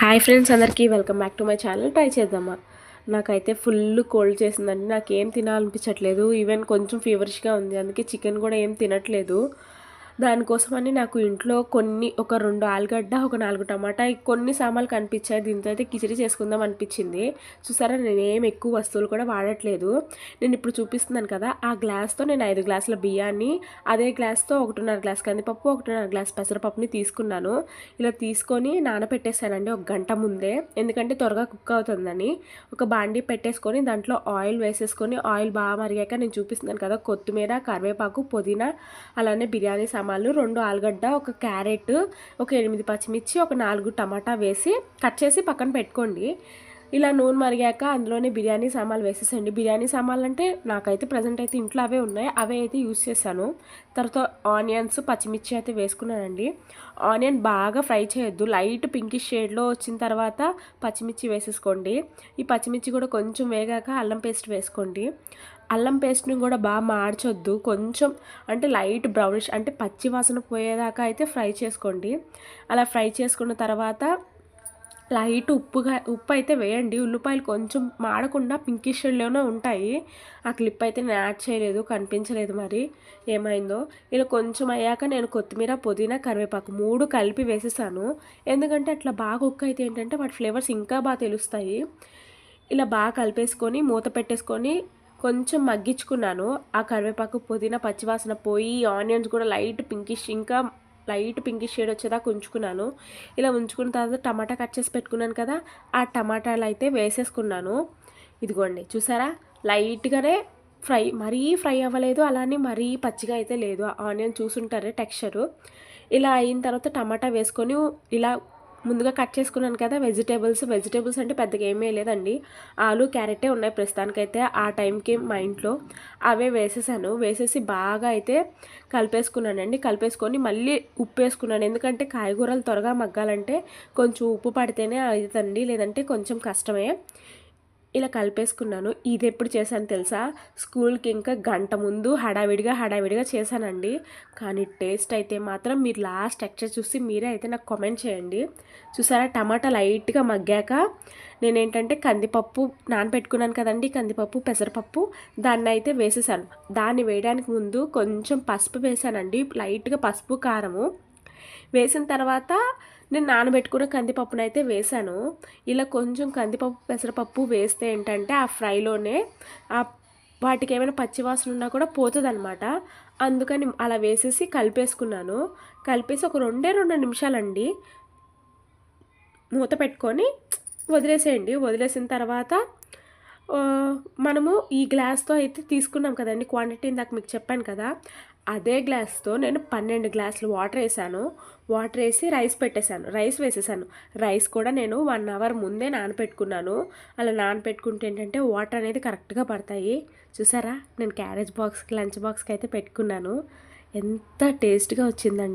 Hi friends, అందరికీ welcome back to my channel. Try చేద్దామా. నాకైతే ఫుల్ కోల్డ్ చేసిందండి. నాకేం తినాలనిపించట్లేదు. ఈవెన్ కొంచెం ఫీవర్ష్గా ఉంది. అందుకే చికెన్ కూడా ఏం తినట్లేదు. దానికోసమని నాకు ఇంట్లో ఒక 2 ఆలుగడ్డ, ఒక 4 టమాటా, కొన్ని సామాన్లు కనిపించాయి. దీంతో అయితే కిచిడి చేసుకుందాం అనిపించింది. చూసారా, నేనేం ఎక్కువ వస్తువులు కూడా వాడట్లేదు. నేను ఇప్పుడు చూపిస్తున్నాను కదా, ఆ గ్లాస్తో నేను 5 గ్లాసుల బియ్యాన్ని, అదే గ్లాస్తో 1.5 గ్లాస్ కందిపప్పు, 1.5 గ్లాస్ పెసరపప్పుని తీసుకున్నాను. ఇలా తీసుకొని నానబెట్టేశానండి ఒక గంట ముందే, ఎందుకంటే త్వరగా కుక్ అవుతుందని. ఒక బాండీ పెట్టేసుకొని దాంట్లో ఆయిల్ వేసేసుకొని, ఆయిల్ బాగా మరిగాక నేను చూపిస్తున్నాను కదా, కొత్తిమీర, కరివేపాకు, పుదీనా, అలానే బిర్యానీ సామాన్లు, 2 ఆలుగడ్డ, ఒక క్యారెట్, ఒక 8 పచ్చిమిర్చి, ఒక 4 టమాటా వేసి కట్ చేసి పక్కన పెట్టుకోండి. ఇలా నూనె మరిగాక అందులోనే బిర్యానీ సామాన్లు వేసేసండి. బిర్యానీ సామాన్లు అంటే నాకైతే ప్రజెంట్ అయితే ఇంట్లో అవే ఉన్నాయి, అవే అయితే యూస్ చేశాను. తర్వాత ఆనియన్స్, పచ్చిమిర్చి అయితే వేసుకున్నానండి. ఆనియన్ బాగా ఫ్రై చేయొద్దు, లైట్ పింకిష్ షేడ్లో వచ్చిన తర్వాత పచ్చిమిర్చి వేసేసుకోండి. ఈ పచ్చిమిర్చి కూడా కొంచెం వేగాక అల్లం పేస్ట్ వేసుకోండి. అల్లం పేస్ట్ని కూడా బాగా మార్చొద్దు, కొంచెం అంటే లైట్ బ్రౌనిష్ అంటే పచ్చి వాసన పోయేదాకా అయితే ఫ్రై చేసుకోండి. అలా ఫ్రై చేసుకున్న తర్వాత లైట్ ఉప్పు అయితే వేయండి. ఉల్లిపాయలు కొంచెం మాడకుండా పింకిష్ షేడ్లోనే ఉంటాయి. ఆ క్లిప్ అయితే నేను యాడ్ చేయలేదు, కనిపించలేదు, మరి ఏమైందో. ఇలా కొంచెం అయ్యాక నేను కొత్తిమీర, పుదీనా, కరివేపాకు 3 కలిపి వేసేసాను. ఎందుకంటే అట్లా బాగా కుక్ అయితే ఏంటంటే వాటి ఫ్లేవర్స్ ఇంకా బాగా తెలుస్తాయి. ఇలా బాగా కలిపేసుకొని మూత పెట్టేసుకొని కొంచెం మగ్గించుకున్నాను. ఆ కరివేపాకు, పుదీనా పచ్చివాసన పోయి ఆనియన్స్ కూడా లైట్ పింకిష్ షేడ్ వచ్చేదాకా ఉంచుకున్నాను. ఇలా ఉంచుకున్న తర్వాత టమాటా కట్ చేసి పెట్టుకున్నాను కదా, ఆ టమాటాలు అయితే వేసేసుకున్నాను. ఇదిగోండి, చూసారా, లైట్గానే మరీ ఫ్రై అవ్వలేదు, అలానే మరీ పచ్చిగా అయితే లేదు. ఆనియన్ చూసుంటారే టెక్స్చరు. ఇలా అయిన తర్వాత టమాటా వేసుకొని ఇలా ముందుగా కట్ చేసుకున్నాను కదా వెజిటేబుల్స్ అంటే పెద్దగా ఏమీ లేదండి. ఆలు, క్యారెటే ఉన్నాయి ప్రస్తుతానికైతే. ఆ టైంకి మా ఇంట్లో అవే వేసేసాను. వేసేసి బాగా అయితే కలిపేసుకున్నానండి. కలిపేసుకొని మళ్ళీ ఉప్పు వేసుకున్నాను, ఎందుకంటే కాయగూరలు త్వరగా మగ్గాలంటే కొంచెం ఉప్పు పడితేనే అవుతుందండి, లేదంటే కొంచెం కష్టమే. ఇలా కలిపేసుకున్నాను. ఇది ఎప్పుడు చేశాను తెలుసా, స్కూల్కి ఇంకా గంట ముందు హడావిడిగా చేశానండి. కానీ టేస్ట్ అయితే మాత్రం మీరు లాస్ట్ టెక్స్చర్ చూసి మీరే అయితే నాకు కామెంట్ చేయండి. చూసారా, టమాటా లైట్గా మగ్గాక నేనేంటంటే కందిపప్పు నానబెట్టుకున్నాను కదండి, కందిపప్పు, పెసరపప్పు, దాన్ని అయితే వేసేసాను. దాన్ని వేయడానికి ముందు కొంచెం పసుపు వేసానండి, లైట్గా పసుపు, కారము వేసిన తర్వాత నేను నానబెట్టుకున్న కందిపప్పునైతే వేసాను. ఇలా కొంచెం కందిపప్పు, పెసరపప్పు వేస్తే ఏంటంటే ఆ ఫ్రైలోనే వాటికి ఏమైనా పచ్చివాసన ఉన్నా కూడా పోతుందన్నమాట. అందుకని అలా వేసేసి కలిపేసుకున్నాను. కలిపేసి ఒక 2 నిమిషాలండి మూత పెట్టుకొని వదిలేసేయండి. వదిలేసిన తర్వాత మనము ఈ గ్లాస్తో అయితే తీసుకున్నాం కదండి క్వాంటిటీ, ఇందాక మీకు చెప్పాను కదా, అదే గ్లాస్తో నేను 12 గ్లాసులు వాటర్ వేసాను. వాటర్ వేసి రైస్ వేసేసాను. రైస్ కూడా నేను 1 అవర్ ముందే నానపెట్టుకున్నాను. అలా నానపెట్టుకుంటే ఏంటంటే వాటర్ అనేది కరెక్ట్గా పడతాయి. చూసారా, నేను లంచ్ బాక్స్కి అయితే పెట్టుకున్నాను. ఎంత టేస్ట్గా వచ్చిందండి.